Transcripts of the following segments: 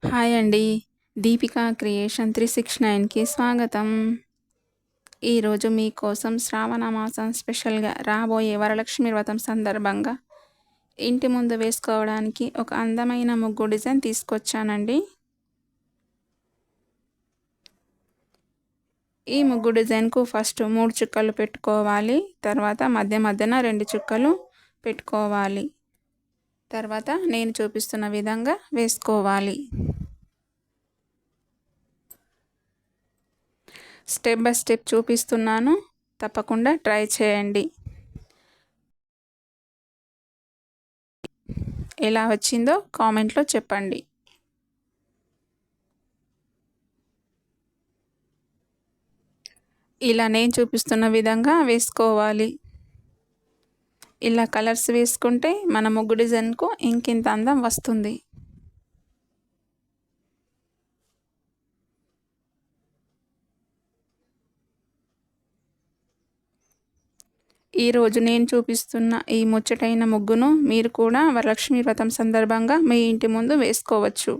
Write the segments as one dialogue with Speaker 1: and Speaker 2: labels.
Speaker 1: Hi అండి. Deepika creation 369కి స్వాగతం. ఈరోజు మీకోసం శ్రావణ మాసం స్పెషల్‌గా రాబోయే వరలక్ష్మి వ్రతం సందర్భంగా ఇంటి ముందు వేసుకోవడానికి ఒక అందమైన ముగ్గు డిజైన్ తీసుకొచ్చానండి. ఈ ముగ్గు డిజైన్‌కు ఫస్ట్ 3 చుక్కలు పెట్టుకోవాలి. తర్వాత మధ్యన 2 చుక్కలు పెట్టుకోవాలి. తర్వాత నేను చూపిస్తున్న విధంగా వేసుకోవాలి. స్టెప్ బై స్టెప్ చూపిస్తున్నాను, తప్పకుండా ట్రై చేయండి. ఎలా వచ్చిందో కామెంట్లో చెప్పండి. ఇలా నేను చూపిస్తున్న విధంగా వేసుకోవాలి. ఇలా కలర్స్ వేసుకుంటే మన ముగ్గు డిజైన్కు ఇంకింత అందం వస్తుంది. ఈరోజు నేను చూపిస్తున్న ఈ ముచ్చటైన ముగ్గును మీరు కూడా వరలక్ష్మి వ్రతం సందర్భంగా మీ ఇంటి ముందు వేసుకోవచ్చు.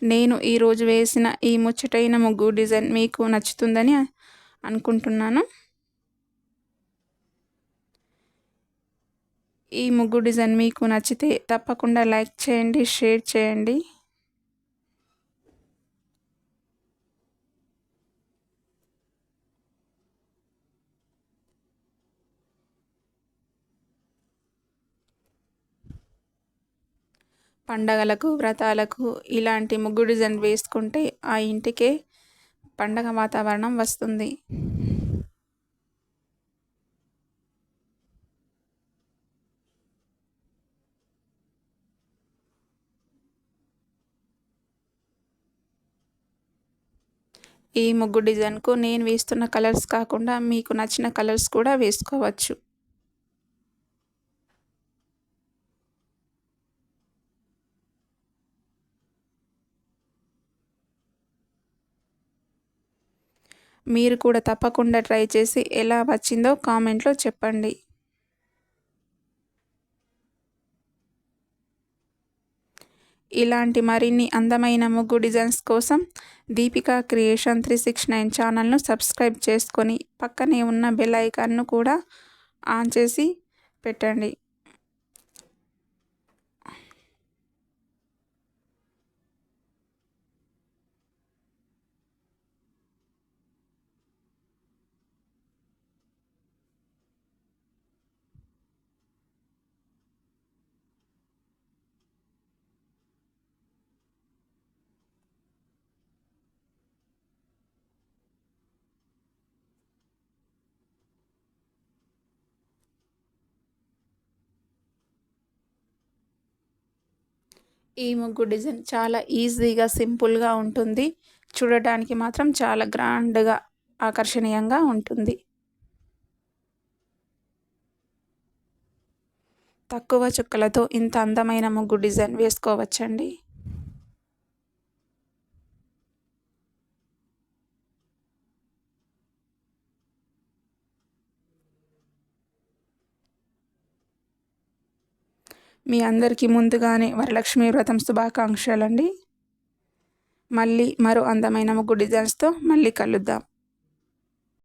Speaker 1: నేను ఈరోజు వేసిన ఈ ముచ్చటైన ముగ్గు డిజైన్ మీకు నచ్చుతుందని అనుకుంటున్నాను. ఈ ముగ్గు డిజైన్ మీకు నచ్చితే తప్పకుండా లైక్ చేయండి, షేర్ చేయండి. పండగలకు, వ్రతాలకు ఇలాంటి ముగ్గు డిజైన్ వేసుకుంటే ఆ ఇంటికే పండగ వాతావరణం వస్తుంది. ఈ ముగ్గు డిజైన్కు నేను వేస్తున్న కలర్స్ కాకుండా మీకు నచ్చిన కలర్స్ కూడా వేసుకోవచ్చు. మీరు కూడా తప్పకుండా ట్రై చేసి ఎలా వచ్చిందో కామెంట్లో చెప్పండి. ఇలాంటి మరిన్ని అందమైన ముగ్గు డిజైన్స్ కోసం దీపికా క్రియేషన్ 369 ఛానల్ను సబ్స్క్రైబ్ చేసుకొని పక్కనే ఉన్న బెల్ ఐకాన్ను కూడా ఆన్ చేసి పెట్టండి. ఈ ముగ్గు డిజైన్ చాలా ఈజీగా, సింపుల్గా ఉంటుంది. చూడటానికి మాత్రం చాలా గ్రాండ్గా, ఆకర్షణీయంగా ఉంటుంది. తక్కువ చుక్కలతో ఇంత అందమైన ముగ్గు డిజైన్ వేసుకోవచ్చండి. మీ అందరికీ ముందుగానే వరలక్ష్మి వ్రతం శుభాకాంక్షలండి. మళ్ళీ మరో అందమైన ముగ్గు డిజైన్స్తో మళ్ళీ కలుద్దాం.